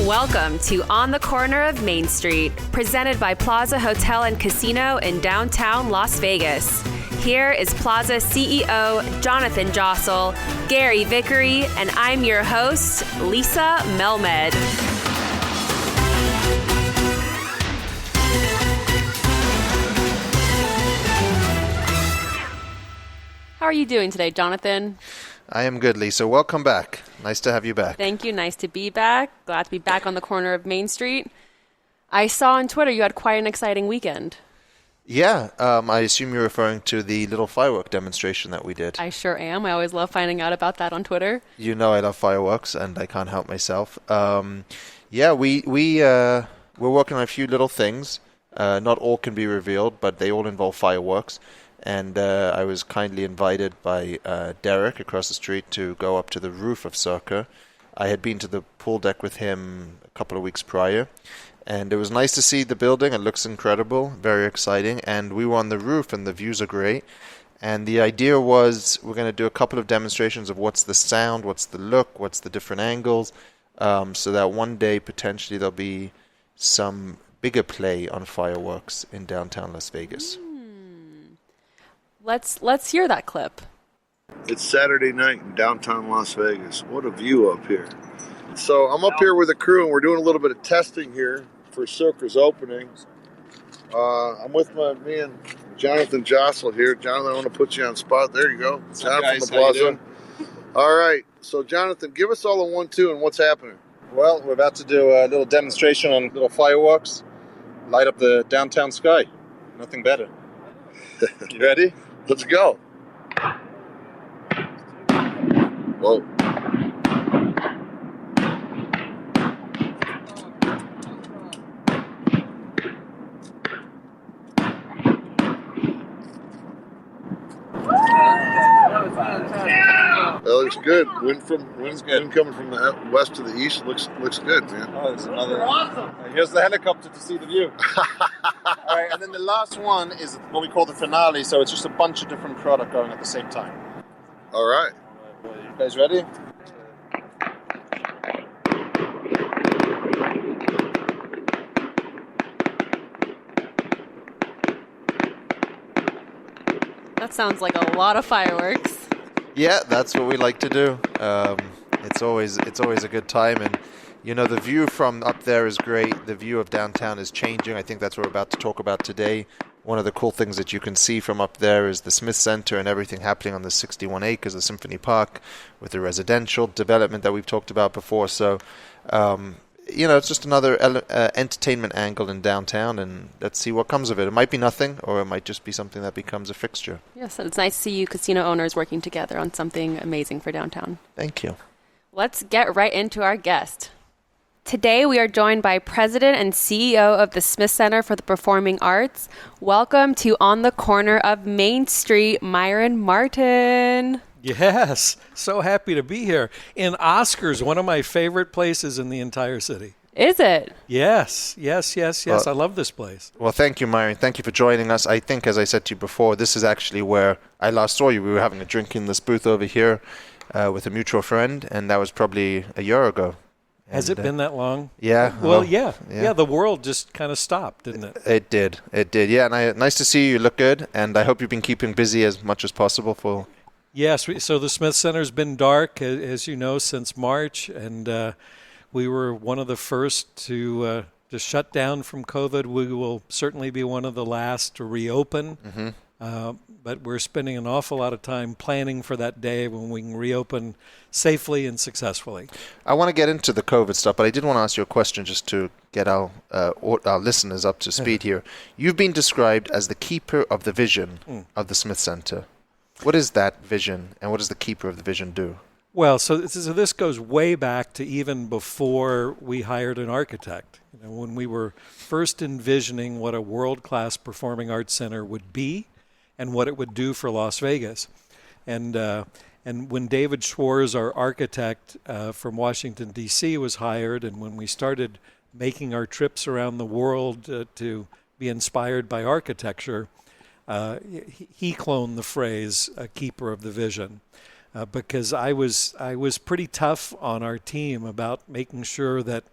Welcome to On the Corner of Main Street, presented by Plaza Hotel and Casino in downtown Las Vegas. Here is Plaza CEO Jonathan Jossel, Gary Vickery, and I'm your host, Lisa Melmed. How are you doing today, Jonathan? I am good, Lisa. Welcome back. Nice to have you back. Thank you. Nice to be back. Glad to be back on the corner of Main Street. I saw on Twitter you had quite an exciting weekend. Yeah, I assume you're referring to the little firework demonstration that we did. I sure am. I always love finding out about that on Twitter. You know I love fireworks, and I can't help myself. We're working on a few little things. Not all can be revealed, but they all involve fireworks. And I was kindly invited by Derek across the street to go up to the roof of Circa. I had been to the pool deck with him a couple of weeks prior, and it was nice to see the building. It looks incredible, very exciting, and we were on the roof, and the views are great. And the idea was we're going to do a couple of demonstrations of what's the sound, what's the look, what's the different angles, so that one day potentially there'll be some bigger play on fireworks in downtown Las Vegas. Let's hear that clip. It's Saturday night in downtown Las Vegas. What a view up here. So I'm up here with the crew, and we're doing a little bit of testing here for Circa's opening. I'm with me and Jonathan Jossel here. Jonathan, I want to put you on spot. There you go. What's Jonathan up, guys? the Plaza. How you doing? All right. So Jonathan, give us all a 1-2 and what's happening. Well, we're about to do a little demonstration on little fireworks. Light up the downtown sky. Nothing better. You ready? Let's go. Whoa. That looks good. Wind coming from the west to the east looks good, man. Oh, there's another. Awesome. Here's the helicopter to see the view. All right, and then the last one is what we call the finale. So it's just a bunch of different product going at the same time. All right. You guys ready? That sounds like a lot of fireworks. Yeah, that's what we like to do. It's always a good time, and you know the view from up there is great. The view of downtown is changing. I think that's what we're about to talk about today. One of the cool things that you can see from up there is the Smith Center and everything happening on the 61 acres of Symphony Park with the residential development that we've talked about before. So, it's just another entertainment angle in downtown, and let's see what comes of it. It might be nothing, or it might just be something that becomes a fixture. Yes, it's nice to see you casino owners working together on something amazing for downtown. Thank you. Let's get right into our guest. Today we are joined by President and CEO of the Smith Center for the Performing Arts. Welcome to On the Corner of Main Street, Myron Martin. Yes, so happy to be here. In Oscars, one of my favorite places in the entire city. Is it? Yes. Well, I love this place. Well, thank you, Myron. Thank you for joining us. I think, as I said to you before, this is actually where I last saw you. We were having a drink in this booth over here with a mutual friend, and that was probably a year ago. Has it been that long? Yeah. Well, yeah. The world just kind of stopped, didn't it? It did. Yeah, and nice to see you. You look good, and I hope you've been keeping busy as much as possible for... Yes, so the Smith Center's been dark, as you know, since March, and we were one of the first to shut down from COVID. We will certainly be one of the last to reopen, but we're spending an awful lot of time planning for that day when we can reopen safely and successfully. I want to get into the COVID stuff, but I did want to ask you a question just to get our listeners up to speed here. You've been described as the keeper of the vision of the Smith Center. What is that vision, and what does the keeper of the vision do? Well, so this goes way back to even before we hired an architect. When we were first envisioning what a world-class performing arts center would be and what it would do for Las Vegas. And when David Schwarz, our architect from Washington, D.C., was hired, and when we started making our trips around the world to be inspired by architecture, he cloned the phrase "keeper of the vision," because I was pretty tough on our team about making sure that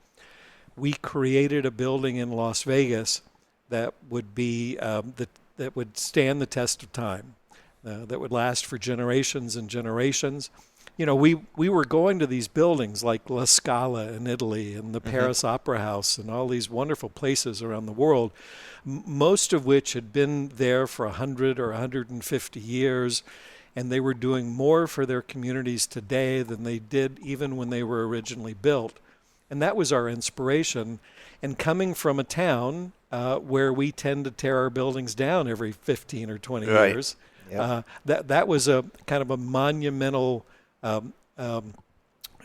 we created a building in Las Vegas that would be that would stand the test of time, that would last for generations and generations. We were going to these buildings like La Scala in Italy and the Paris Opera House and all these wonderful places around the world, most of which had been there for 100 or 150 years, and they were doing more for their communities today than they did even when they were originally built. And that was our inspiration. And coming from a town where we tend to tear our buildings down every 15 or 20 years, that was a kind of a monumental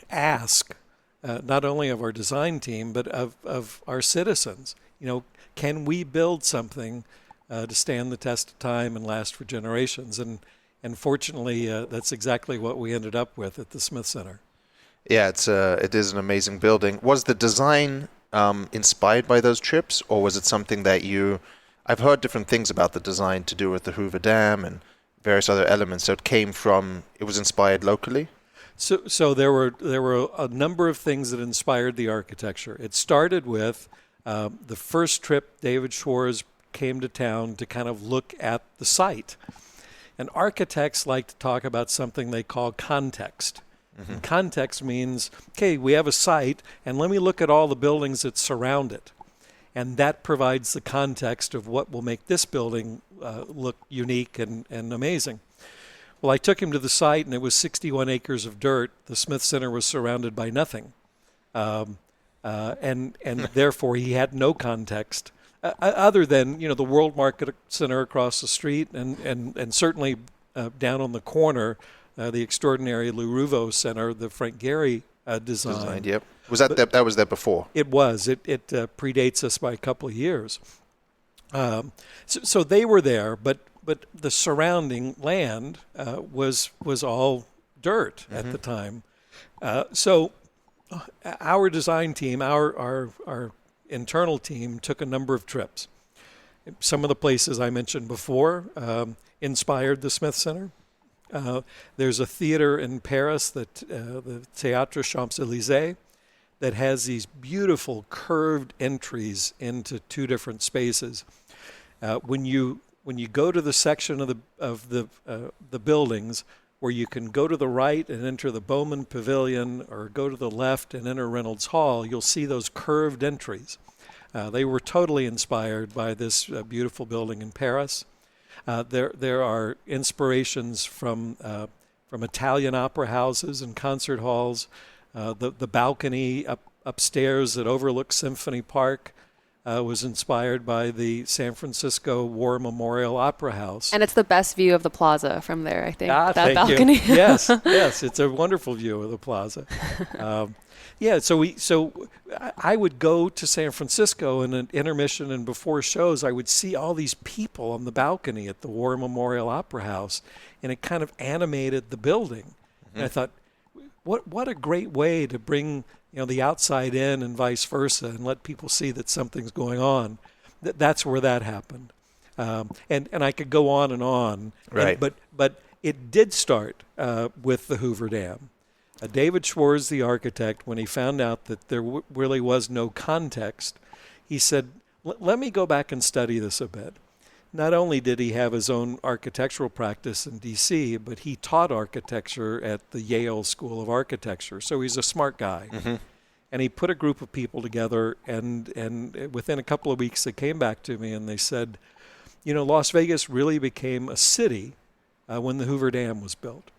ask, not only of our design team, but of our citizens. Can we build something to stand the test of time and last for generations? And fortunately, that's exactly what we ended up with at the Smith Center. Yeah, it is an amazing building. Was the design inspired by those trips, or was it something that I've heard different things about the design to do with the Hoover Dam and various other elements. So it was inspired locally? So there were a number of things that inspired the architecture. It started with the first trip David Schwartz came to town to kind of look at the site. And architects like to talk about something they call context. And context means, okay, we have a site, and let me look at all the buildings that surround it. And that provides the context of what will make this building look unique and amazing. Well, I took him to the site, and it was 61 acres of dirt. The Smith Center was surrounded by nothing. And therefore, he had no context other than, the World Market Center across the street and certainly down on the corner, the extraordinary Le Rouveau Center, the Frank Gehry design. Yep. That was there before? It was. It predates us by a couple of years. So they were there, but the surrounding land was all dirt at the time. So our design team, our internal team, took a number of trips. Some of the places I mentioned before inspired the Smith Center. There's a theater in Paris, the Théâtre Champs-Élysées, that has these beautiful curved entries into two different spaces. When you go to the section of the buildings where you can go to the right and enter the Bowman Pavilion, or go to the left and enter Reynolds Hall, you'll see those curved entries. They were totally inspired by this beautiful building in Paris. There are inspirations from Italian opera houses and concert halls. The balcony upstairs that overlooks Symphony Park was inspired by the San Francisco War Memorial Opera House. And it's the best view of the plaza from there, I think, that thank balcony. You. Yes, it's a wonderful view of the plaza. So I would go to San Francisco in an intermission and before shows, I would see all these people on the balcony at the War Memorial Opera House, and it kind of animated the building. And I thought, what a great way to bring the outside in and vice versa, and let people see that something's going on. That's where that happened, and I could go on and on. Right. But it did start with the Hoover Dam. David Schwartz, the architect, when he found out that there really was no context, he said, let me go back and study this a bit. Not only did he have his own architectural practice in D.C., but he taught architecture at the Yale School of Architecture, so he's a smart guy. And he put a group of people together, and within a couple of weeks they came back to me and they said, Las Vegas really became a city when the Hoover Dam was built.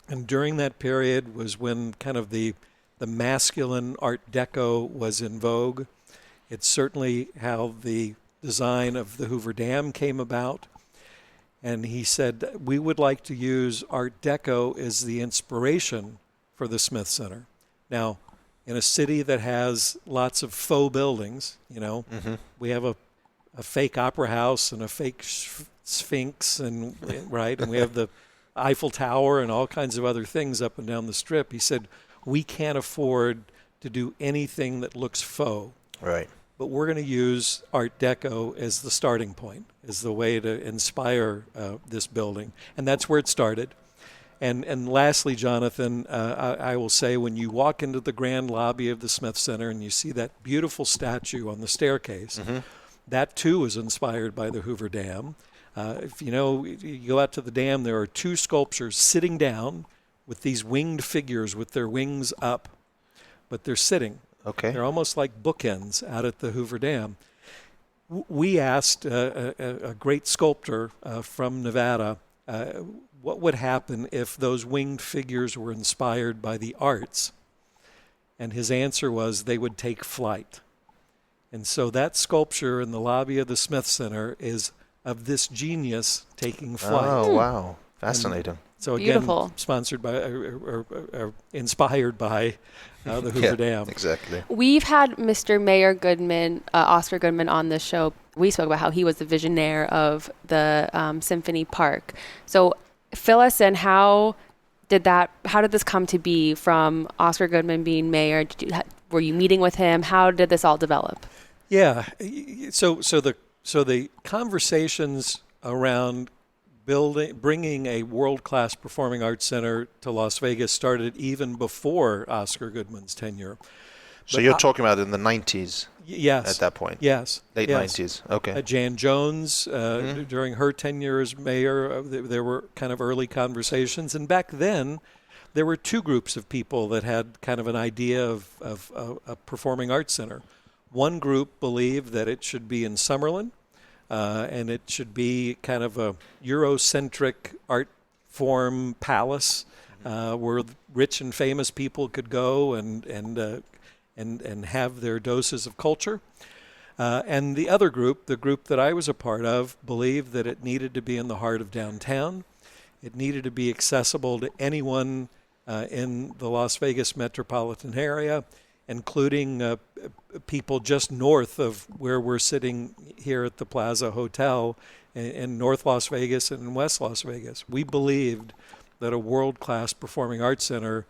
And during that period was when kind of the masculine Art Deco was in vogue. It's certainly how the design of the Hoover Dam came about. And he said, we would like to use Art Deco as the inspiration for the Smith Center. Now, in a city that has lots of faux buildings, we have a fake opera house and a fake Sphinx, and we have the Eiffel Tower and all kinds of other things up and down the Strip. He said, we can't afford to do anything that looks faux. Right. But we're going to use Art Deco as the starting point, as the way to inspire this building. And that's where it started. And lastly, Jonathan, I will say when you walk into the grand lobby of the Smith Center and you see that beautiful statue on the staircase, that too was inspired by the Hoover Dam. If you go out to the dam, there are two sculptures sitting down with these winged figures with their wings up, but they're sitting. Okay. They're almost like bookends out at the Hoover Dam. We asked a great sculptor from Nevada what would happen if those winged figures were inspired by the arts. And his answer was they would take flight. And so that sculpture in the lobby of the Smith Center is of this genius taking flight. Oh, wow. Fascinating. So again, Beautiful. sponsored by, or inspired by the Hoover Dam. Exactly. We've had Mr. Mayor Goodman, Oscar Goodman, on this show. We spoke about how he was the visionaire of the Symphony Park. So fill us in. How did this come to be from Oscar Goodman being mayor? Were you meeting with him? How did this all develop? Yeah. So the conversations around bringing a world-class performing arts center to Las Vegas started even before Oscar Goodman's tenure. So you're talking about in the 90s? Yes. At that point? Yes. Late 90s. Okay. Jan Jones, during her tenure as mayor, there were kind of early conversations. And back then, there were two groups of people that had kind of an idea of a performing arts center. One group believed that it should be in Summerlin, and it should be kind of a Eurocentric art form palace where rich and famous people could go and have their doses of culture. And the other group, the group that I was a part of, believed that it needed to be in the heart of downtown. It needed to be accessible to anyone in the Las Vegas metropolitan area, including people just north of where we're sitting here at the Plaza Hotel in North Las Vegas and in West Las Vegas. We believed that a world-class performing arts center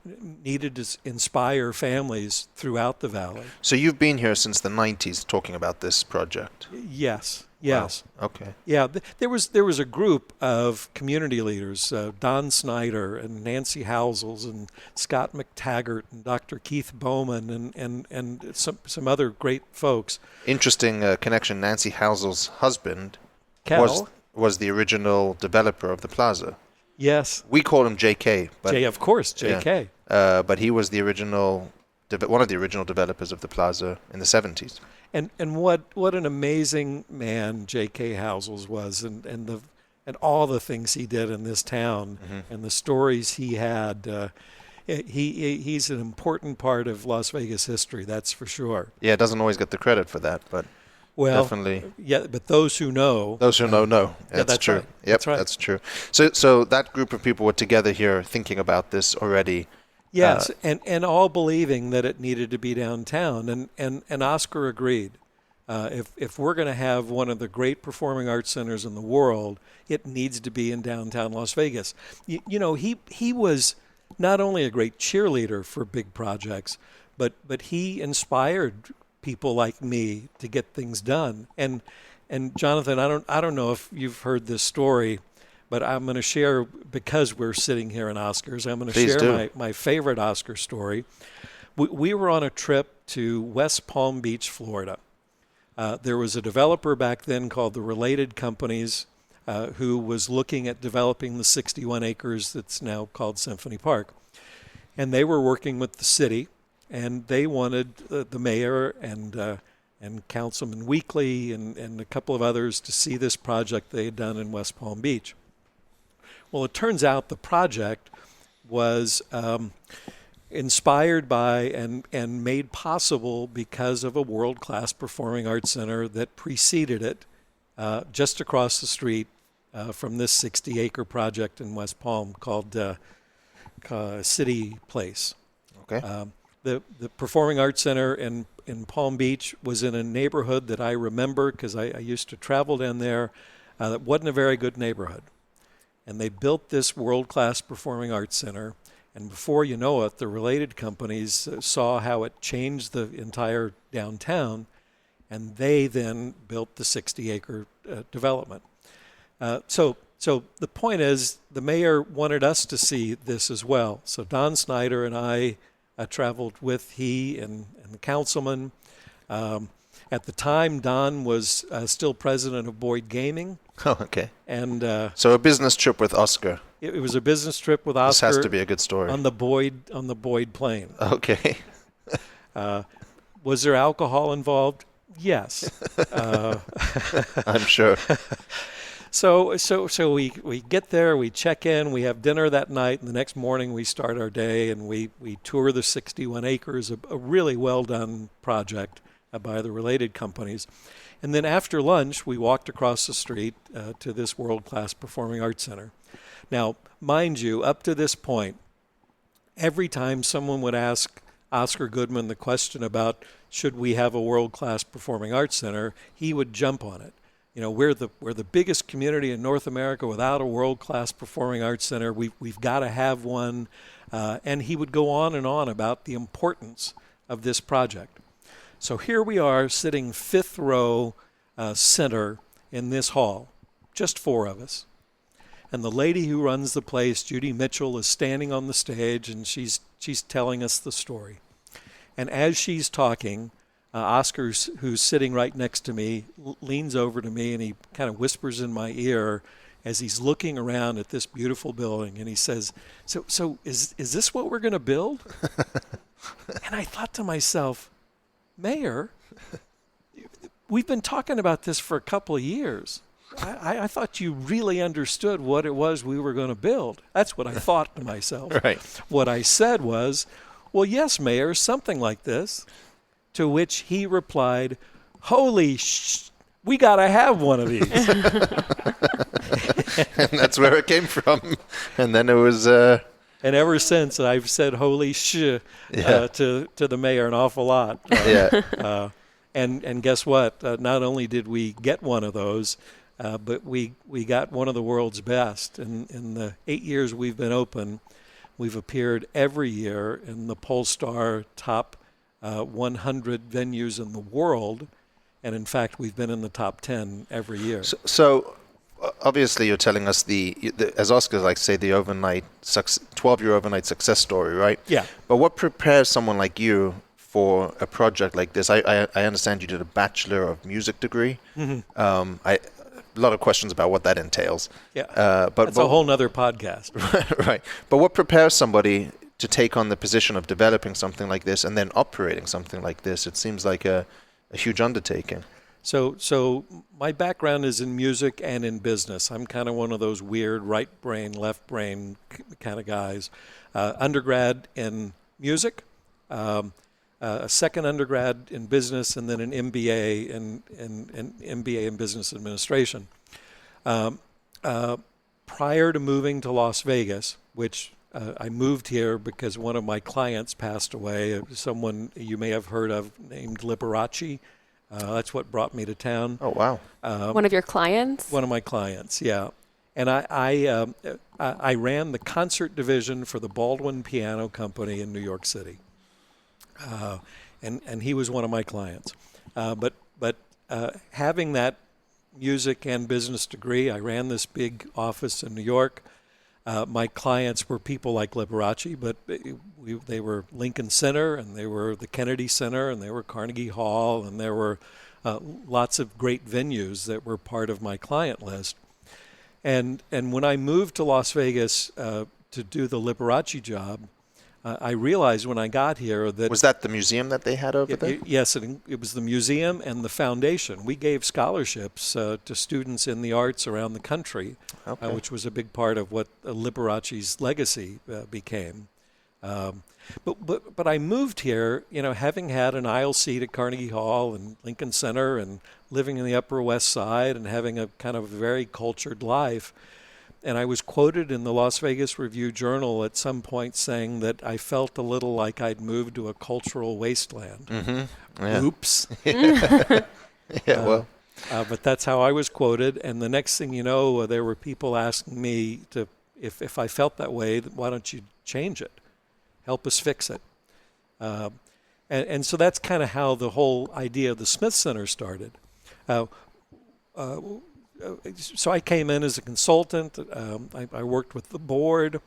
needed to inspire families throughout the valley. So you've been here since the 90s talking about this project? Yes. Wow. Okay. Yeah, there was a group of community leaders, Don Snyder and Nancy Housels and Scott McTaggart and Dr. Keith Bowman and some other great folks. Interesting connection. Nancy Housel's husband Cal. was the original developer of the plaza. Yes. We call him J.K. But, Of course, J.K. Yeah. But he was the original, one of the original developers of the plaza in the 70s. And what an amazing man J.K. Housels was, and all the things he did in this town, and the stories he had. He's an important part of Las Vegas history, that's for sure. Yeah, doesn't always get the credit for that, but definitely. Yeah, but those who know. Those who know. That's true. Right. Yep, that's right. That's true. So that group of people were together here thinking about this already. Yes, and all believing that it needed to be downtown, and Oscar agreed. If we're going to have one of the great performing arts centers in the world, it needs to be in downtown Las Vegas. You know, he was not only a great cheerleader for big projects, but he inspired people like me to get things done. And Jonathan, I don't know if you've heard this story, but I'm going to share, because we're sitting here in Oscars, I'm going to share my favorite Oscar story. We were on a trip to West Palm Beach, Florida. There was a developer back then called the Related Companies who was looking at developing the 61 acres that's now called Symphony Park. And they were working with the city, and they wanted the mayor and Councilman Weekly and a couple of others to see this project they had done in West Palm Beach. Well, it turns out the project was inspired by and made possible because of a world-class performing arts center that preceded it just across the street from this 60-acre project in West Palm called City Place. Okay. The Performing Arts Center in Palm Beach was in a neighborhood that I remember because I used to travel down there. That wasn't a very good neighborhood. And they built this world-class Performing Arts Center. And before you know it, the Related Companies saw how it changed the entire downtown, and they then built the 60-acre development. So So the point is, the mayor wanted us to see this as well. So Don Snyder and I traveled with he and the councilman. At the time, Don was still president of Boyd Gaming. Oh, okay. And So a business trip with Oscar. it was a business trip with This Oscar has to be a good story. on the Boyd plane. Okay. Was there alcohol involved? Yes. I'm sure. So we get there, we check in, we have dinner that night, and the next morning we start our day, and we tour the 61 acres, a really well-done project by the related companies. And then after lunch, we walked across the street to this world-class performing arts center. Now, mind you, up to this point, every time someone would ask Oscar Goodman the question about should we have a world-class performing arts center, he would jump on it. You know, we're the biggest community in North America without a world-class performing arts center. We've got to have one. And he would go on and on about the importance of this project. So here we are sitting fifth row center in this hall, just four of us. And the lady who runs the place, Judy Mitchell, is standing on the stage, and she's telling us the story. And as she's talking, Oscar, who's sitting right next to me, leans over to me, and he kind of whispers in my ear as he's looking around at this beautiful building, and he says, so is this what we're going to build? And I thought to myself, Mayor, we've been talking about this for a couple of years. I thought you really understood what it was we were going to build. That's what I thought to myself. Right. What I said was, well, yes, Mayor, something like this. To which he replied, holy we got to have one of these. And that's where it came from. And then it was... And ever since, I've said holy to the mayor an awful lot. And guess what? Not only did we get one of those, but we got one of the world's best. In the 8 years we've been open, we've appeared every year in the Polestar top 100 venues in the world. And in fact, we've been in the top 10 every year. So obviously you're telling us as Oscar likes to say, the 12-year overnight success story, right? Yeah. But what prepares someone like you for a project like this? I understand you did a Bachelor of Music degree. Mm-hmm. A lot of questions about what that entails. Yeah, but that's a whole nother podcast. Right. But what prepares somebody to take on the position of developing something like this and then operating something like this? It seems like a huge undertaking. So my background is in music and in business. I'm kind of one of those weird right brain, left brain kind of guys. Undergrad in music, a second undergrad in business, and then an MBA in business administration. Prior to moving to Las Vegas, which I moved here because one of my clients passed away, someone you may have heard of named Liberace. That's what brought me to town. Oh, wow. One of your clients? One of my clients, yeah. And I ran the concert division for the Baldwin Piano Company in New York City. And he was one of my clients. But having that music and business degree, I ran this big office in New York. My clients were people like Liberace, but they were Lincoln Center, and they were the Kennedy Center, and they were Carnegie Hall, and there were lots of great venues that were part of my client list. And when I moved to Las Vegas to do the Liberace job, I realized when I got here that... Was that the museum that they had over there? Yes, it was the museum and the foundation. We gave scholarships to students in the arts around the country, which was a big part of what Liberace's legacy became. But I moved here, having had an aisle seat at Carnegie Hall and Lincoln Center and living in the Upper West Side and having a kind of very cultured life. And I was quoted in the Las Vegas Review-Journal at some point saying that I felt a little like I'd moved to a cultural wasteland. Mm-hmm. Yeah. Oops. But that's how I was quoted. And the next thing you know, there were people asking me if I felt that way, why don't you change it? Help us fix it. And so that's kind of how the whole idea of the Smith Center started. so I came in as a consultant. I worked with the board.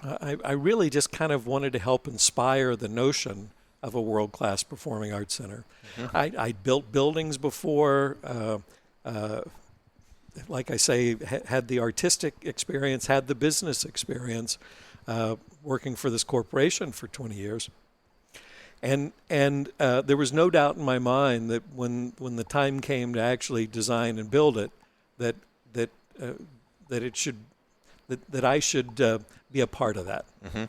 I really just kind of wanted to help inspire the notion of a world-class performing arts center. Mm-hmm. I built buildings before. Like I say, had the artistic experience, had the business experience, working for this corporation for 20 years. And there was no doubt in my mind that when the time came to actually design and build it, that I should be a part of that. Mm-hmm.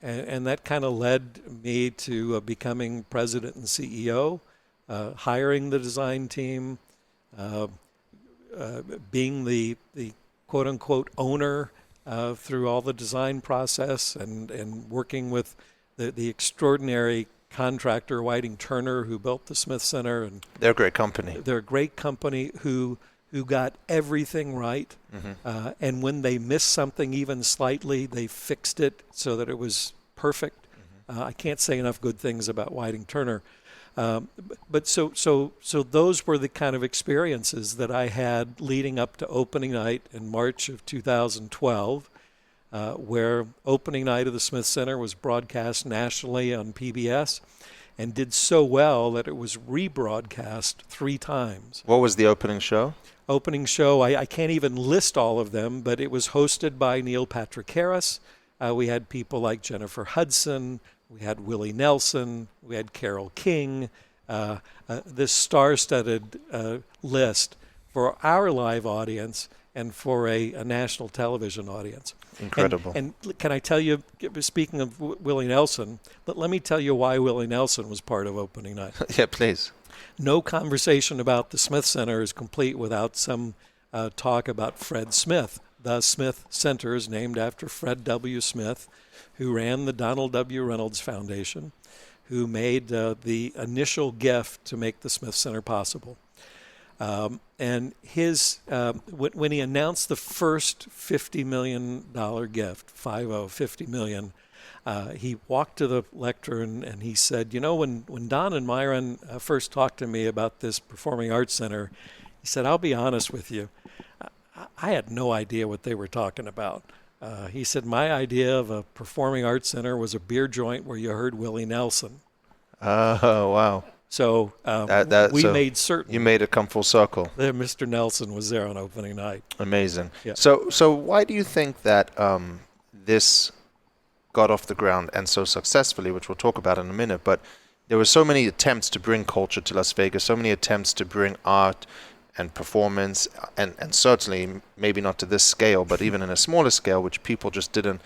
And that kind of led me to becoming president and CEO, hiring the design team, being the quote unquote owner through all the design process, and working with the extraordinary contractor Whiting Turner, who built the Smith Center. And they're a great company. They're a great company who got everything right. Mm-hmm. And when they missed something even slightly, they fixed it so that it was perfect. Mm-hmm. I can't say enough good things about Whiting Turner. But so those were the kind of experiences that I had leading up to opening night in March of 2012, where opening night of the Smith Center was broadcast nationally on PBS and did so well that it was rebroadcast 3 times. What was the opening show? Opening show, I can't even list all of them, but it was hosted by Neil Patrick Harris. We had people like Jennifer Hudson. We had Willie Nelson. We had Carole King. This star-studded list for our live audience and for a national television audience. Incredible. And can I tell you, speaking of Willie Nelson, let me tell you why Willie Nelson was part of opening night. Yeah, please. No conversation about the Smith Center is complete without some talk about Fred Smith. The Smith Center is named after Fred W. Smith, who ran the Donald W. Reynolds Foundation, who made the initial gift to make the Smith Center possible. And his when he announced the first $50 million gift, $50 million, he walked to the lectern and he said, you know, when Don and Myron first talked to me about this Performing Arts Center, he said, I'll be honest with you, I had no idea what they were talking about. He said, my idea of a performing arts center was a beer joint where you heard Willie Nelson. Oh, wow. So we made certain. You made it come full circle. That Mr. Nelson was there on opening night. Amazing. Yeah. So why do you think that this got off the ground and so successfully, which we'll talk about in a minute, but there were so many attempts to bring culture to Las Vegas, so many attempts to bring art and performance, and certainly maybe not to this scale, but even in a smaller scale, which people just didn't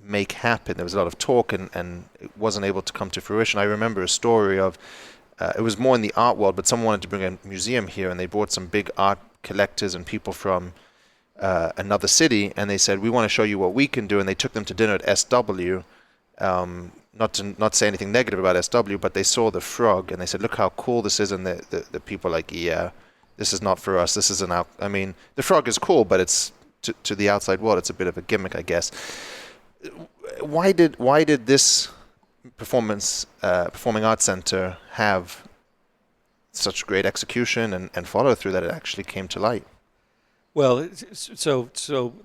make happen. There was a lot of talk, and it wasn't able to come to fruition. I remember a story of, it was more in the art world, but someone wanted to bring a museum here, and they brought some big art collectors and people from another city, and they said, we want to show you what we can do, and they took them to dinner at SW, not to say anything negative about SW, but they saw the frog, and they said, look how cool this is, and the people were like, yeah, this is not for us. This is I mean, the frog is cool, but it's to the outside world, it's a bit of a gimmick, I guess. Why did this performing arts center have such great execution and follow through that it actually came to light? Well, so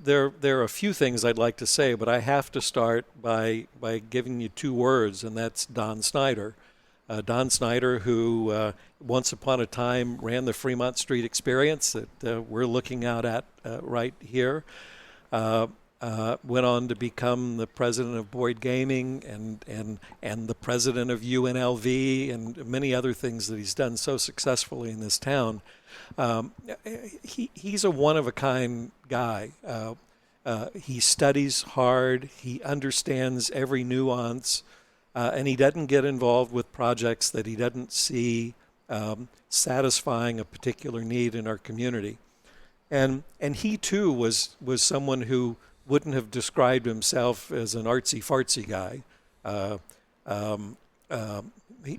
there are a few things I'd like to say, but I have to start by giving you 2 words, and that's Don Snyder. Don Snyder, who once upon a time ran the Fremont Street Experience that we're looking out at right here, went on to become the president of Boyd Gaming and the president of UNLV and many other things that he's done so successfully in this town. He's a one-of-a-kind guy. He studies hard. He understands every nuance. And he doesn't get involved with projects that he doesn't see satisfying a particular need in our community. And he, too, was someone who wouldn't have described himself as an artsy-fartsy guy.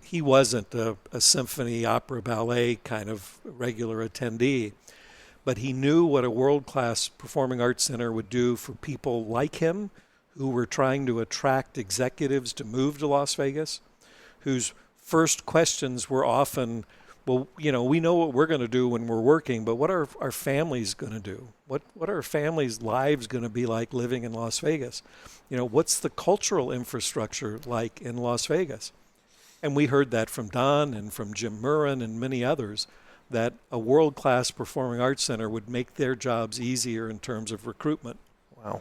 He wasn't a symphony, opera, ballet kind of regular attendee. But he knew what a world-class performing arts center would do for people like him, who were trying to attract executives to move to Las Vegas, whose first questions were often, well, we know what we're going to do when we're working, but what are our families going to do? What are our families' lives going to be like living in Las Vegas? What's the cultural infrastructure like in Las Vegas? And we heard that from Don and from Jim Murren and many others, that a world-class performing arts center would make their jobs easier in terms of recruitment. Wow.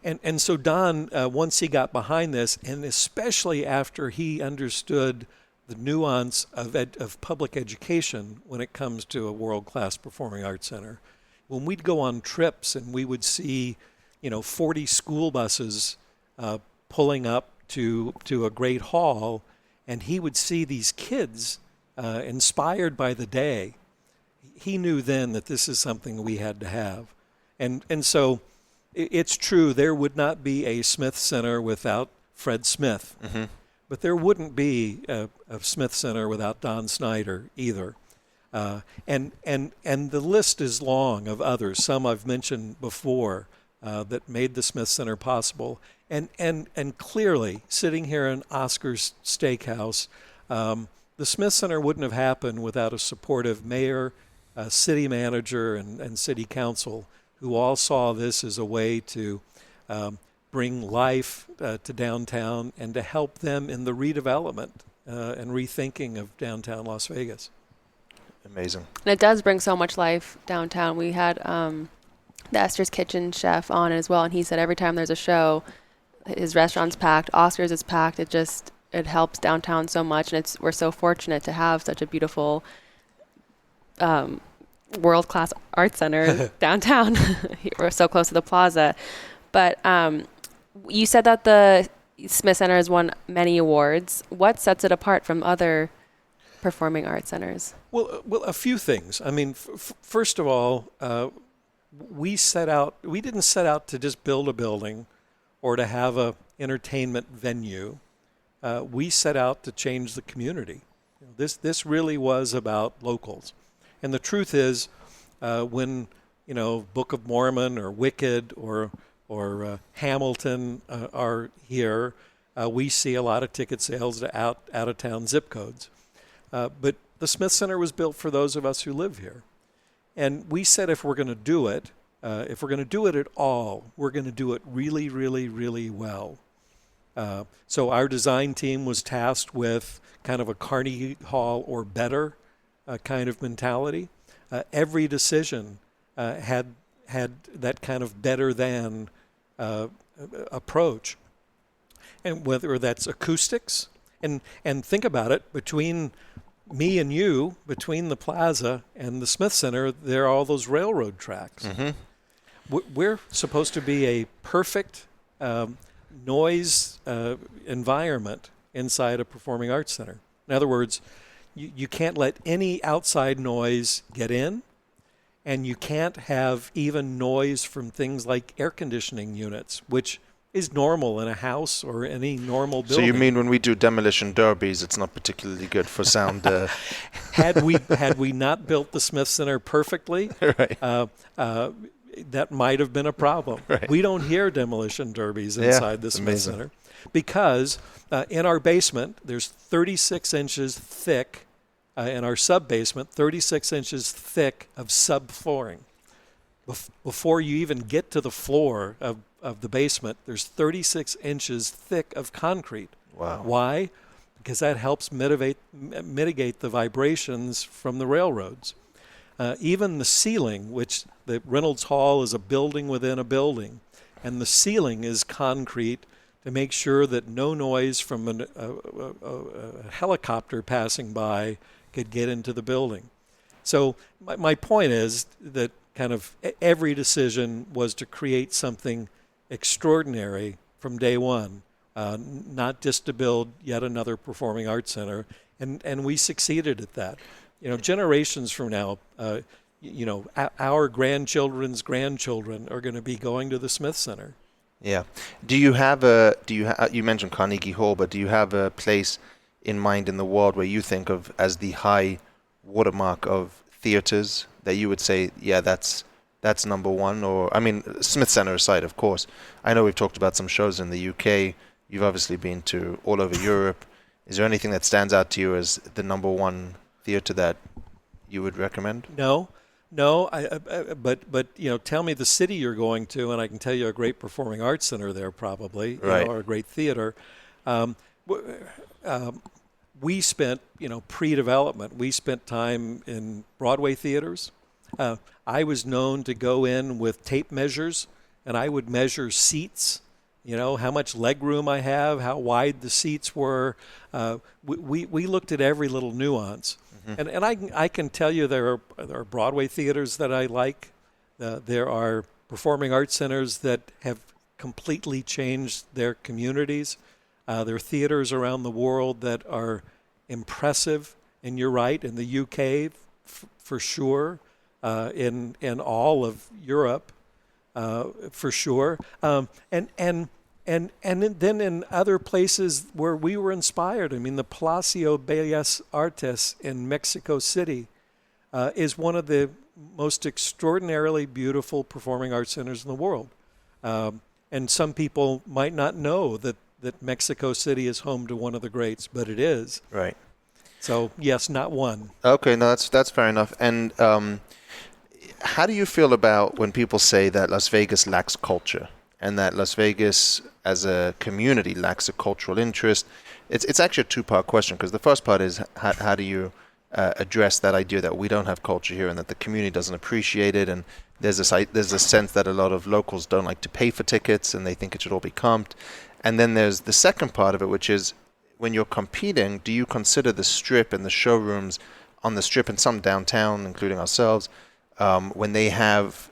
And so Don, once he got behind this, and especially after he understood the nuance of public education when it comes to a world-class performing arts center, when we'd go on trips and we would see, 40 school buses pulling up to a great hall, and he would see these kids inspired by the day, he knew then that this is something we had to have. And so it's true, there would not be a Smith Center without Fred Smith. Mm-hmm. But there wouldn't be a Smith Center without Don Snyder either. And the list is long of others, some I've mentioned before, that made the Smith Center possible. And clearly, sitting here in Oscar's Steakhouse, the Smith Center wouldn't have happened without a supportive mayor, city manager, and city council, who all saw this as a way to bring life to downtown and to help them in the redevelopment and rethinking of downtown Las Vegas. Amazing. And it does bring so much life downtown. We had the Esther's Kitchen chef on as well, and he said every time there's a show, his restaurant's packed, Oscar's is packed. It helps downtown so much, and we're so fortunate to have such a beautiful world-class art center downtown. We're so close to the plaza. But you said that the Smith Center has won many awards. What sets it apart from other performing arts centers? Well, a few things. I mean, first of all, we didn't set out to just build a building or to have a entertainment venue. We set out to change the community. This really was about locals. And the truth is, when Book of Mormon or Wicked or Hamilton are here, we see a lot of ticket sales to out-of-town zip codes. But the Smith Center was built for those of us who live here. And we said if we're going to do it, if we're going to do it at all, we're going to do it really, really, really well. So our design team was tasked with kind of a Carnegie Hall or better kind of mentality. Every decision had that kind of better than approach. And whether that's acoustics, and think about it, between me and you, between the plaza and the Smith Center, there are all those railroad tracks. Mm-hmm. We're supposed to be a perfect noise environment inside a performing arts center. In other words, you can't let any outside noise get in, and you can't have even noise from things like air conditioning units, which is normal in a house or any normal building. So you mean when we do demolition derbies, it's not particularly good for sound? Had we not built the Smith Center perfectly, right. That might have been a problem. Right. We don't hear demolition derbies inside the Smith amazing. Center because in our basement there's 36 inches thick, in our sub-basement, 36 inches thick of subflooring. Before you even get to the floor of the basement, there's 36 inches thick of concrete. Wow. Why? Because that helps mitigate the vibrations from the railroads. Even the ceiling, which the Reynolds Hall is a building within a building, and the ceiling is concrete to make sure that no noise from a helicopter passing by could get into the building. So my point is that kind of every decision was to create something extraordinary from day one, not just to build yet another performing arts center, and we succeeded at that. Generations from now, our grandchildren's grandchildren are going to be going to the Smith Center. Yeah. You mentioned Carnegie Hall, but do you have a place in mind in the world where you think of as the high watermark of theaters that you would say, yeah, that's number one? Or, I mean, Smith Center aside, of course. I know we've talked about some shows in the UK. You've obviously been to all over Europe. Is there anything that stands out to you as the number one theater that you would recommend? No. But tell me the city you're going to, and I can tell you a great performing arts center there probably, Right. or a great theater. We spent, pre-development, we spent time in Broadway theaters. I was known to go in with tape measures, and I would measure seats, how much leg room I have, how wide the seats were. We looked at every little nuance. Mm-hmm. And I can tell you there are Broadway theaters that I like. There are performing arts centers that have completely changed their communities. There are theaters around the world that are impressive, and you're right, in the UK for sure, in all of Europe for sure, and then in other places where we were inspired. I mean, the Palacio Bellas Artes in Mexico City is one of the most extraordinarily beautiful performing arts centers in the world, and some people might not know that Mexico City is home to one of the greats, but it is. Right. So, yes, not one. Okay, no, that's fair enough. And how do you feel about when people say that Las Vegas lacks culture and that Las Vegas as a community lacks a cultural interest? It's actually a two-part question, because the first part is how do you address that idea that we don't have culture here and that the community doesn't appreciate it, and there's a sense that a lot of locals don't like to pay for tickets and they think it should all be comped. And then there's the second part of it, which is when you're competing, do you consider the Strip and the showrooms on the Strip and some downtown, including ourselves, when they have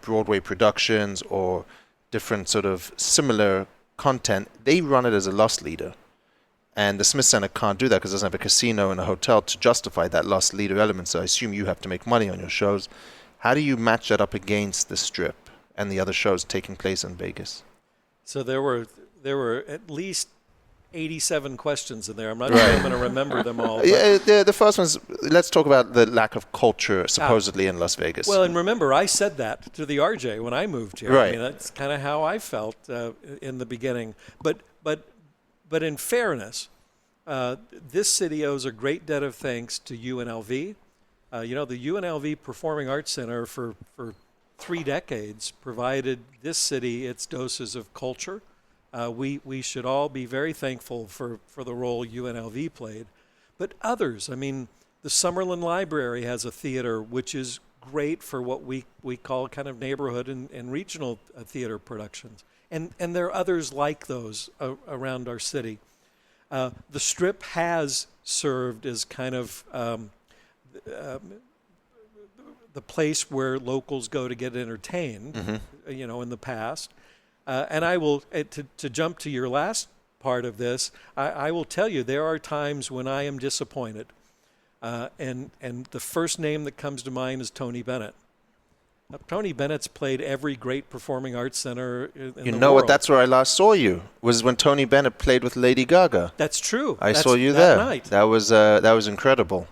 Broadway productions or different sort of similar content, they run it as a loss leader. And the Smith Center can't do that because it doesn't have a casino and a hotel to justify that loss leader element. So I assume you have to make money on your shows. How do you match that up against the Strip and the other shows taking place in Vegas? So there were at least 87 questions in there. I'm not sure I'm going to remember them all. Yeah, the first one's, let's talk about the lack of culture supposedly in Las Vegas. Well, and remember, I said that to the RJ when I moved here. Right. I mean, that's kind of how I felt in the beginning. But in fairness, this city owes a great debt of thanks to UNLV. The UNLV Performing Arts Center for 3 decades provided this city its doses of culture. We should all be very thankful for the role UNLV played. But others, I mean, the Summerlin Library has a theater which is great for what we call kind of neighborhood and regional theater productions. And there are others like those around our city. The Strip has served as kind of the place where locals go to get entertained, in the past. And I will, to jump to your last part of this, I will tell you there are times when I am disappointed. And the first name that comes to mind is Tony Bennett. Tony Bennett's played every great performing arts center in the world. You know what? That's where I last saw you. Was when Tony Bennett played with Lady Gaga. That's true. I saw you there. Night. That was incredible.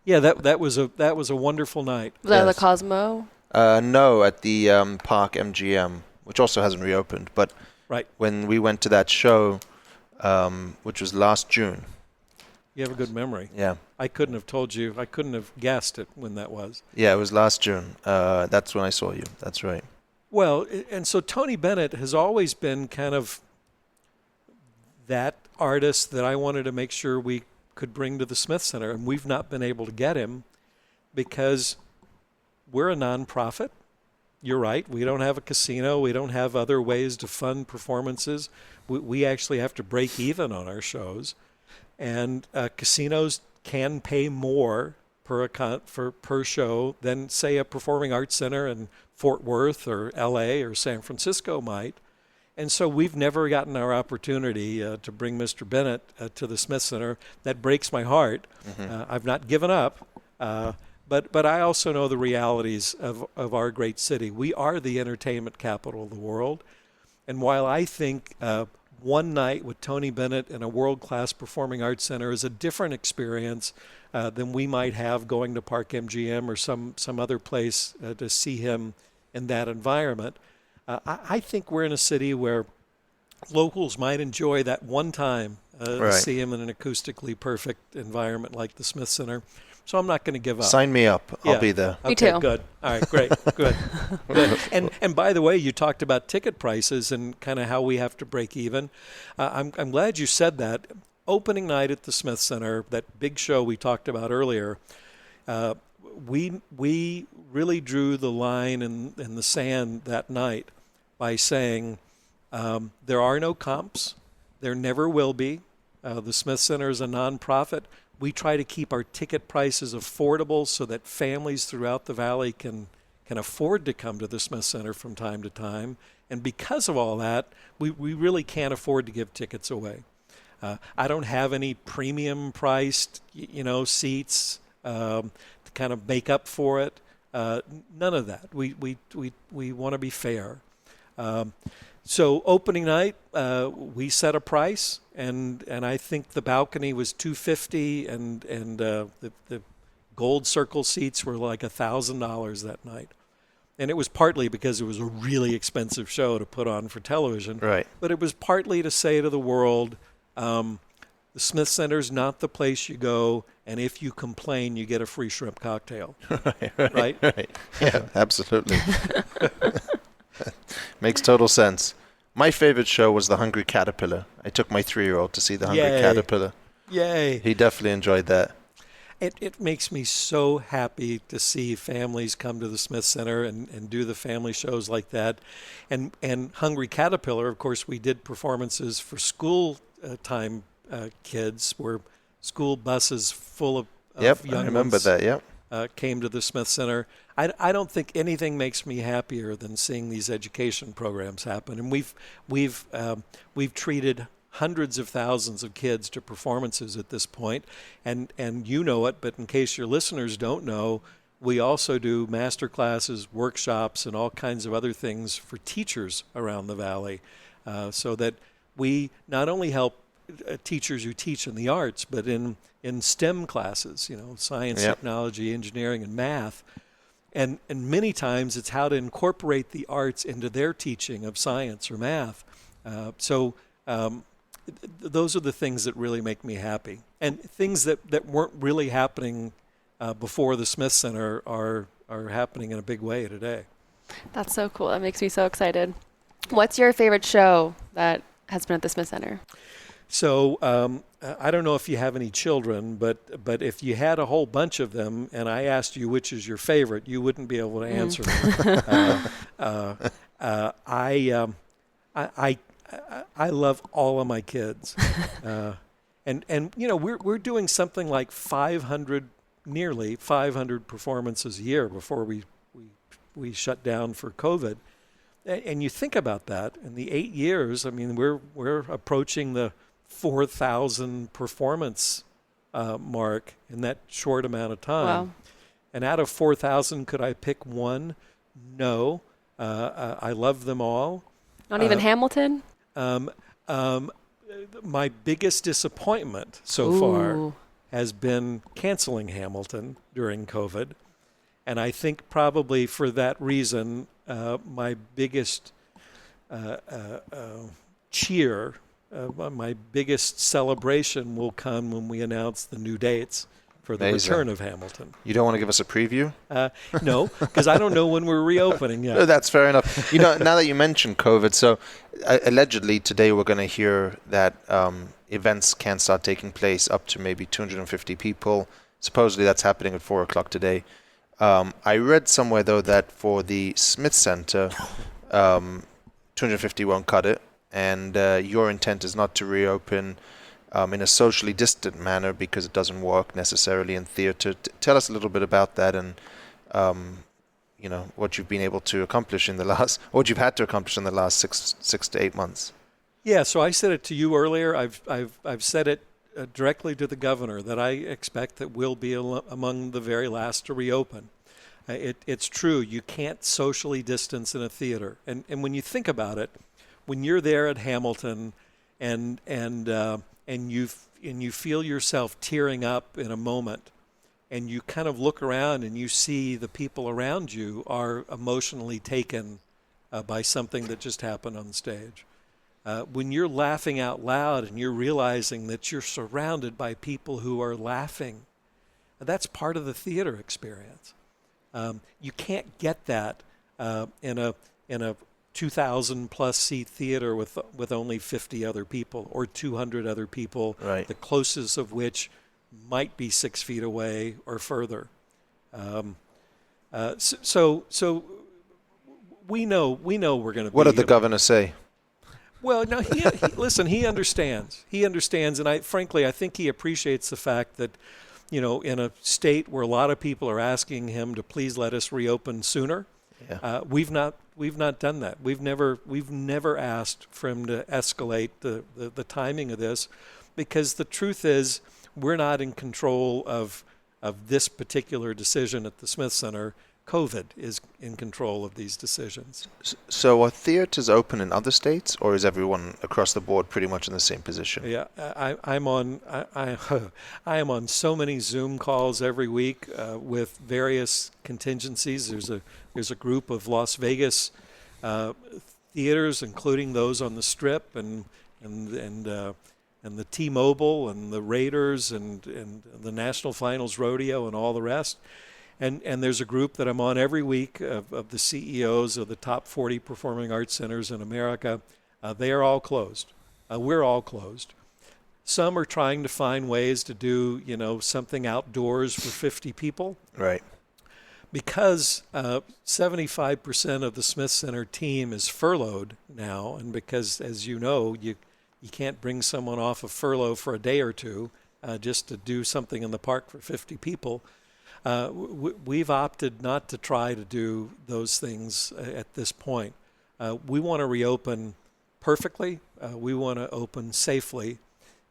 Yeah, that was a wonderful night. Was that at the Cosmo? No, at the Park MGM, which also hasn't reopened. But right. When we went to that show, which was last June. You have a good memory. Yeah. I couldn't have told you. I couldn't have guessed it when that was. Yeah, it was last June. That's when I saw you. That's right. Well, and so Tony Bennett has always been kind of that artist that I wanted to make sure we could bring to the Smith Center, and we've not been able to get him because we're a nonprofit. You're right. We don't have a casino. We don't have other ways to fund performances. We actually have to break even on our shows. And casinos can pay more per show than, say, a performing arts center in Fort Worth or L.A. or San Francisco might. And so we've never gotten our opportunity to bring Mr. Bennett to the Smith Center. That breaks my heart. I've not given up. But I also know the realities of our great city. We are the entertainment capital of the world. And while I think one night with Tony Bennett in a world-class performing arts center is a different experience than we might have going to Park MGM or some other place to see him in that environment, I think we're in a city where locals might enjoy that one time to see him in an acoustically perfect environment like the Smith Center. So I'm not going to give up. Sign me up. I'll be there. Me Okay, too. good. All right, great. Good. And by the way, you talked about ticket prices and kind of how we have to break even. I'm glad you said that. Opening night at the Smith Center, that big show we talked about earlier, we really drew the line in the sand that night by saying there are no comps. There never will be. The Smith Center is a nonprofit. We try to keep our ticket prices affordable so that families throughout the valley can afford to come to the Smith Center from time to time. And because of all that, we really can't afford to give tickets away. I don't have any premium priced, seats to kind of make up for it. None of that. We want to be fair. So opening night, we set a price, and I think the balcony was $250, and the gold circle seats were like $1,000 that night. And it was partly because it was a really expensive show to put on for television. Right. But it was partly to say to the world, the Smith Center's not the place you go, and if you complain, you get a free shrimp cocktail. Right? Yeah, absolutely. Makes total sense. My favorite show was The Hungry Caterpillar. I took my 3-year-old to see The Hungry Caterpillar. Yay. He definitely enjoyed that. It makes me so happy to see families come to the Smith Center and do the family shows like that. And Hungry Caterpillar, of course, we did performances for school time kids where school buses full of young I remember ones, that, came to the Smith Center. I don't think anything makes me happier than seeing these education programs happen. And we've treated hundreds of thousands of kids to performances at this point, and you know it, but in case your listeners don't know, we also do master classes, workshops, and all kinds of other things for teachers around the valley, so that we not only help teachers who teach in the arts, but in STEM classes, science, technology, engineering, and math. And many times it's how to incorporate the arts into their teaching of science or math. Those are the things that really make me happy. And things that weren't really happening before the Smith Center are happening in a big way today. That's so cool. That makes me so excited. What's your favorite show that has been at the Smith Center? So I don't know if you have any children, but if you had a whole bunch of them and I asked you which is your favorite, you wouldn't be able to answer me. I love all of my kids, and we're doing something like nearly 500 performances a year before we shut down for COVID. And you think about that in the 8 years. I mean, we're approaching the 4,000 performance mark in that short amount of time. Wow. And out of 4,000, could I pick one? No. I love them all. Not even Hamilton? My biggest disappointment so far has been canceling Hamilton during COVID. And I think probably for that reason, my biggest cheer, my biggest celebration will come when we announce the new dates for the return of Hamilton. You don't want to give us a preview? No, because I don't know when we're reopening yet. No, that's fair enough. Now that you mentioned COVID, so allegedly today we're going to hear that events can start taking place up to maybe 250 people. Supposedly that's happening at 4 o'clock today. I read somewhere, though, that for the Smith Center, 250 won't cut it, and your intent is not to reopen in a socially distant manner because it doesn't work necessarily in theater. Tell us a little bit about that and what you've been able to accomplish what you've had to accomplish in the last six to 8 months. Yeah, so I said it to you earlier. I've said it directly to the governor that I expect that we'll be among the very last to reopen. It's true. You can't socially distance in a theater, and when you think about it, when you're there at Hamilton, and you feel yourself tearing up in a moment, and you kind of look around and you see the people around you are emotionally taken by something that just happened on stage. When you're laughing out loud and you're realizing that you're surrounded by people who are laughing, That's part of the theater experience. You can't get that in a 2,000 plus seat theater with only 50 other people or 200 other people, Right. the closest of which might be 6 feet away or further. So we know we're going to be. What did the governor say? Well, no, listen, he understands. He understands, and I think he appreciates the fact that, in a state where a lot of people are asking him to please let us reopen sooner, we've not done that. We've never asked for him to escalate the timing of this, because the truth is we're not in control of this particular decision at the Smith Center. COVID is in control of these decisions. So are theaters open in other states, or is everyone across the board pretty much in the same position? Yeah, I am on so many Zoom calls every week with various contingencies. There's a group of Las Vegas theaters, including those on the Strip and the T-Mobile and the Raiders and the National Finals Rodeo and all the rest. And there's a group that I'm on every week of the CEOs of the top 40 performing arts centers in America. They are all closed. We're all closed. Some are trying to find ways to do, something outdoors for 50 people. Right. Because 75% of the Smith Center team is furloughed now, and because, as you know, you can't bring someone off of furlough for a day or two just to do something in the park for 50 people. We've opted not to try to do those things at this point. We want to reopen perfectly. We want to open safely,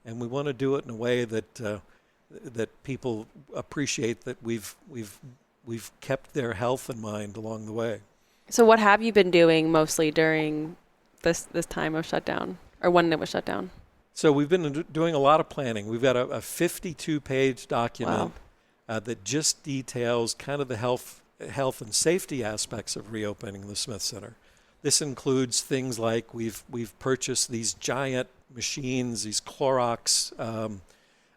and we want to do it in a way that people appreciate that we've kept their health in mind along the way. So what have you been doing mostly during this time of shutdown, or when it was shut down? So we've been doing a lot of planning. We've got a 52-page document. Wow. That just details kind of the health and safety aspects of reopening the Smith Center. This includes things like we've purchased these giant machines, these Clorox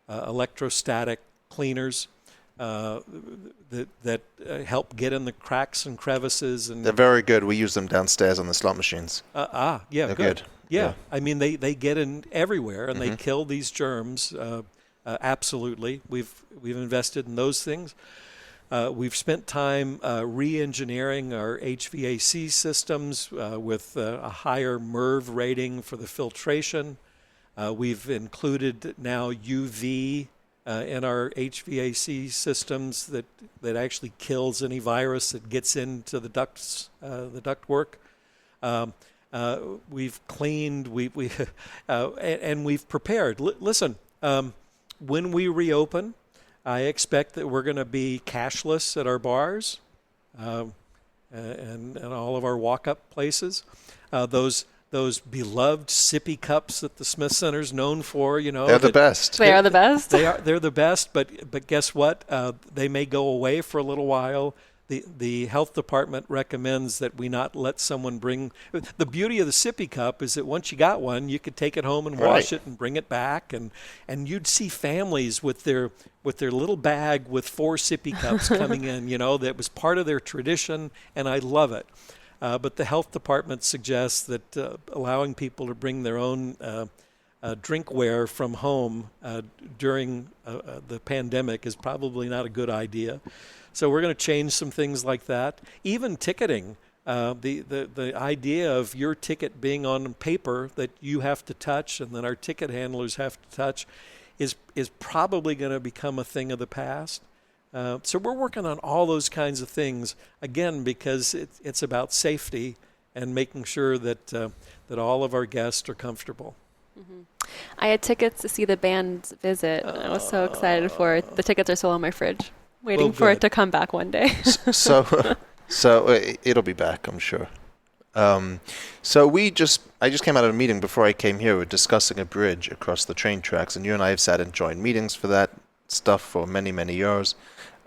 electrostatic cleaners that help get in the cracks and crevices. And they're very good. We use them downstairs on the slot machines. Yeah, they're good. Yeah, I mean they get in everywhere and they kill these germs. Absolutely, we've invested in those things. We've spent time re-engineering our HVAC systems with a higher MERV rating for the filtration. We've included now UV in our HVAC systems that actually kills any virus that gets into the ductwork. We've cleaned, and we've prepared. Listen. When we reopen, I expect that we're going to be cashless at our bars and all of our walk-up places. Those beloved sippy cups that the Smith Center's known for, they're the best. They are the best. They're the best, but guess what? They may go away for a little while. The health department recommends that we not let someone bring. The beauty of the sippy cup is that once you got one, you could take it home and wash it and bring it back, and you'd see families with their little bag with 4 sippy cups coming in. That was part of their tradition, and I love it. But the health department suggests that allowing people to bring their own drinkware from home during the pandemic is probably not a good idea. So we're going to change some things like that. Even ticketing, the idea of your ticket being on paper that you have to touch and then our ticket handlers have to touch is probably going to become a thing of the past. So we're working on all those kinds of things, again, because it's about safety and making sure that all of our guests are comfortable. Mm-hmm. I had tickets to see the band's visit. I was so excited for it. The tickets are still on my fridge, waiting for it to come back one day. So it'll be back, I'm sure. I just came out of a meeting before I came here. We're discussing a bridge across the train tracks, and you and I have sat in joint meetings for that stuff for many, many years.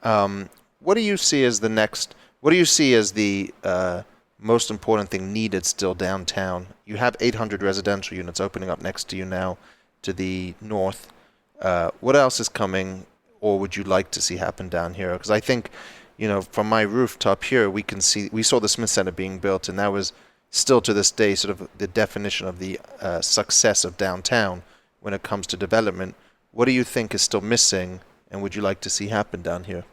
What do you see as the most important thing needed still downtown? You have 800 residential units opening up next to you now to the north. What else is coming? or would you like to see happen down here? Because I think, from my rooftop here, we saw the Smith Center being built, and that was still to this day sort of the definition of the success of downtown when it comes to development. What do you think is still missing, and would you like to see happen down here?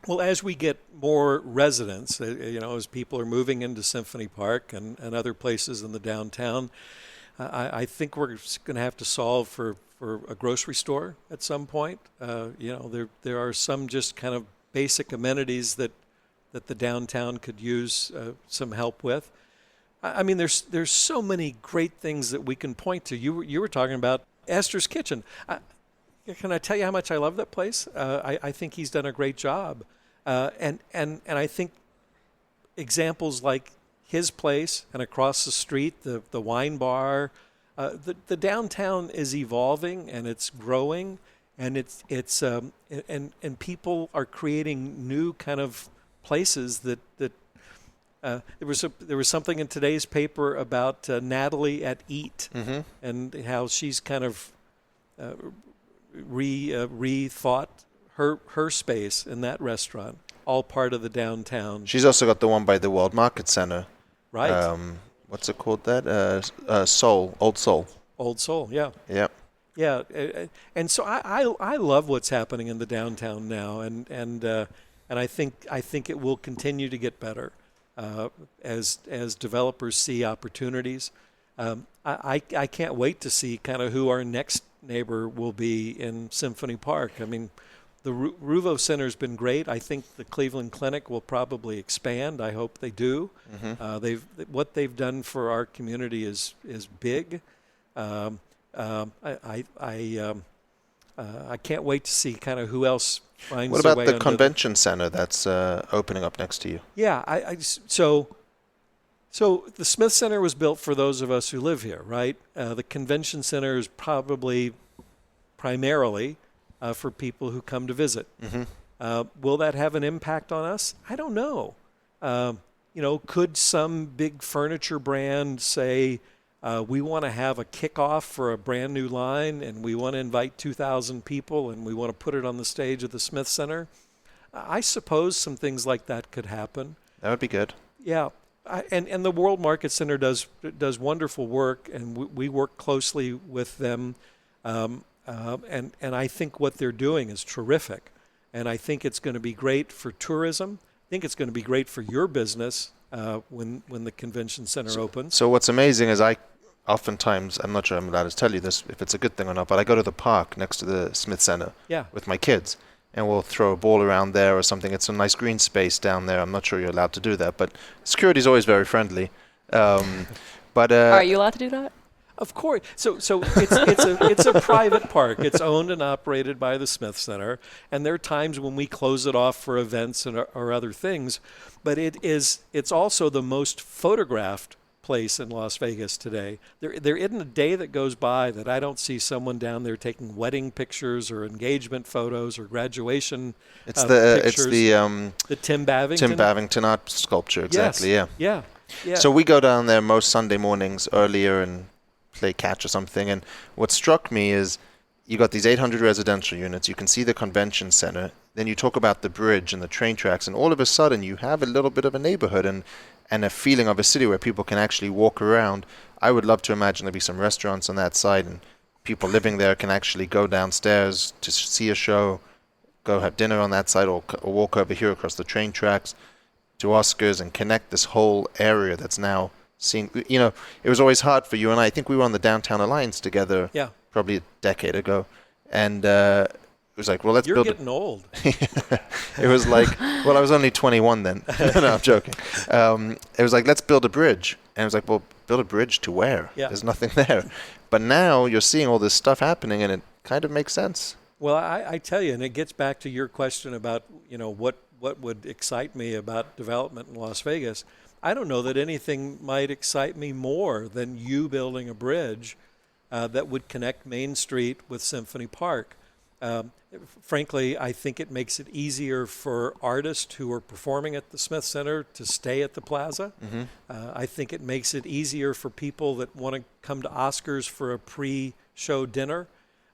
Well, as we get more residents, as people are moving into Symphony Park and other places in the downtown, I think we're going to have to solve for a grocery store at some point. There are some just kind of basic amenities that the downtown could use some help with. I mean, there's so many great things that we can point to. You were talking about Esther's Kitchen. Can I tell you how much I love that place? I think he's done a great job. And I think examples like his place and across the street, the wine bar, the downtown is evolving and it's growing, and and people are creating new kind of places that there was something in today's paper about Natalie at Eat, and how she's kind of rethought her space in that restaurant, all part of the downtown. She's also got the one by the World Market Center. Right. What's it called? Old Soul. Old Soul, yeah. Yeah. Yeah, and so I love what's happening in the downtown now, and I think it will continue to get better as developers see opportunities. I can't wait to see kind of who our next neighbor will be in Symphony Park. I mean, the Ruvo Center's been great. I think the Cleveland Clinic will probably expand. I hope they do. What they've done for our community is big. I can't wait to see kind of who else finds What their about way the convention center that's opening up next to you? Yeah, so the Smith Center was built for those of us who live here, right? The convention center is probably primarily for people who come to visit. Will that have an impact on us? I don't know. Could some big furniture brand say, we want to have a kickoff for a brand new line, and we want to invite 2,000 people, and we want to put it on the stage of the Smith Center? I suppose some things like that could happen. That would be good. Yeah. And the World Market Center does wonderful work, and we work closely with them. And I think what they're doing is terrific. And I think it's going to be great for tourism. I think it's going to be great for your business when the convention center opens. So what's amazing is oftentimes, I'm not sure I'm allowed to tell you this, if it's a good thing or not, but I go to the park next to the Smith Center with my kids, and we'll throw a ball around there or something. It's a nice green space down there. I'm not sure you're allowed to do that, but security's always very friendly. But are you allowed to do that? Of course. So it's a private park. It's owned and operated by the Smith Center, and there are times when we close it off for events or other things. But it's also the most photographed place in Las Vegas today. There isn't a day that goes by that I don't see someone down there taking wedding pictures or engagement photos or graduation pictures. It's the Tim Bavington. Tim Bavington art sculpture, exactly. Yes. Yeah. Yeah. So we go down there most Sunday mornings earlier and play catch or something. And what struck me is you got these 800 residential units. You can see the convention center. Then you talk about the bridge and the train tracks, and all of a sudden you have a little bit of a neighborhood and a feeling of a city where people can actually walk around. I would love to imagine there'd be some restaurants on that side, and people living there can actually go downstairs to see a show, go have dinner on that side, or walk over here across the train tracks to Oscars and connect this whole area that's now seen. It was always hard for you and I think we were on the Downtown Alliance together probably a decade ago, and it was like, well, let's You're build getting old. It was like, well, I was only 21 then. No, I'm joking. It was like, let's build a bridge. And it was like, well, build a bridge to where? Yeah. There's nothing there. But now you're seeing all this stuff happening, and it kind of makes sense. Well, I tell you, and it gets back to your question about, what would excite me about development in Las Vegas. I don't know that anything might excite me more than you building a bridge that would connect Main Street with Symphony Park. Frankly, I think it makes it easier for artists who are performing at the Smith Center to stay at the plaza. I think it makes it easier for people that want to come to Oscars for a pre-show dinner.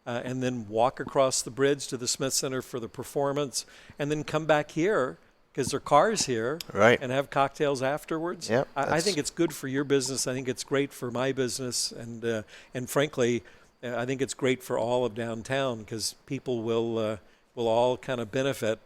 and then walk across the bridge to the Smith Center for the performance, and then come back here because their car's here, right, and have cocktails afterwards. Yep, I think it's good for your business. I think it's great for my business, and frankly, I think it's great for all of downtown because people will all kind of benefit.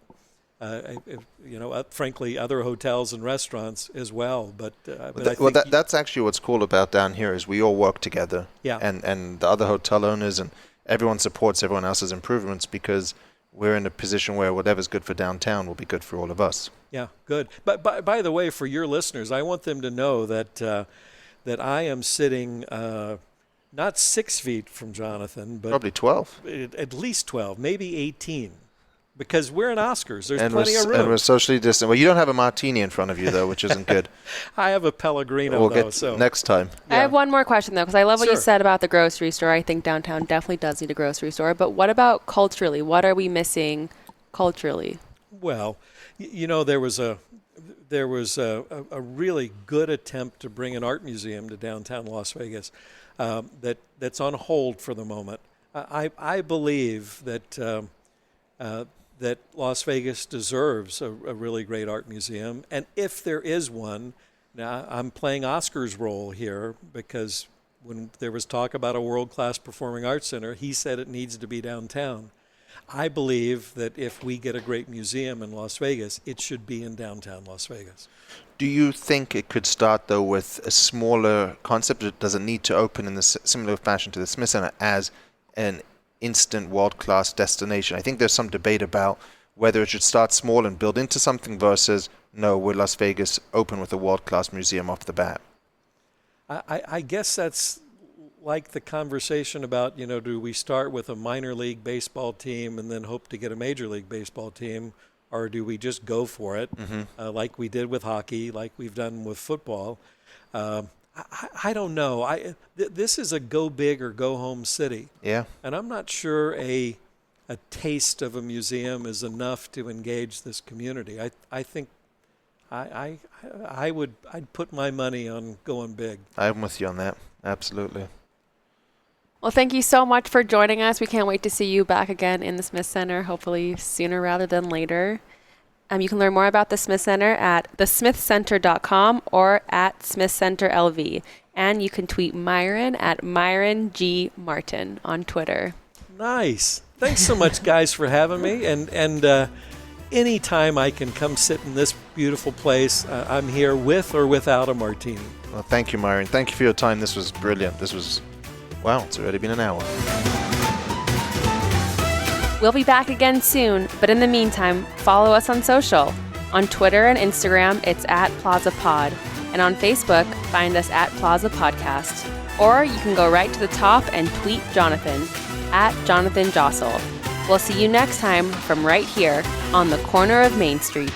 Frankly, other hotels and restaurants as well. But that's actually what's cool about down here is we all work together. Yeah. And the other hotel owners and everyone supports everyone else's improvements because we're in a position where whatever's good for downtown will be good for all of us. Yeah, good. But by the way, for your listeners, I want them to know that that I am sitting not 6 feet from Jonathan, but probably 12. At least 12, maybe 18. Because we're in Oscars. There's and plenty of room. And we're socially distant. Well, you don't have a martini in front of you, though, which isn't good. I have a Pellegrino, we'll though. Get next time. I have one more question, though, because I love what Sure. you said about the grocery store. I think downtown definitely does need a grocery store. But what about culturally? What are we missing culturally? Well, there was a really good attempt to bring an art museum to downtown Las Vegas that's on hold for the moment. I believe that that Las Vegas deserves a really great art museum. And if there is one, now I'm playing Oscar's role here because when there was talk about a world-class performing arts center, he said it needs to be downtown. I believe that if we get a great museum in Las Vegas, it should be in downtown Las Vegas. Do you think it could start, though, with a smaller concept? Does it need to open in the similar fashion to the Smith Center as an instant world-class destination? I think there's some debate about whether it should start small and build into something versus, no, we're Las Vegas, open with a world-class museum off the bat. I guess that's like the conversation about, do we start with a minor league baseball team and then hope to get a major league baseball team, or do we just go for it, like we did with hockey, like we've done with football? I don't know. This is a go big or go home city. Yeah. And I'm not sure a taste of a museum is enough to engage this community. I think I'd put my money on going big. I'm with you on that. Absolutely. Well, thank you so much for joining us. We can't wait to see you back again in the Smith Center, hopefully sooner rather than later. You can learn more about the Smith Center at thesmithcenter.com or at Smith Center LV. And you can tweet Myron at Myron G. Martin on Twitter. Nice. Thanks so much, guys, for having me. And anytime I can come sit in this beautiful place, I'm here with or without a martini. Well, thank you, Myron. Thank you for your time. This was brilliant. Wow, it's already been an hour. We'll be back again soon, but in the meantime, follow us on social. On Twitter and Instagram, it's at PlazaPod. And on Facebook, find us at Plaza Podcast. Or you can go right to the top and tweet Jonathan, at Jonathan Jossel. We'll see you next time from right here on the corner of Main Street.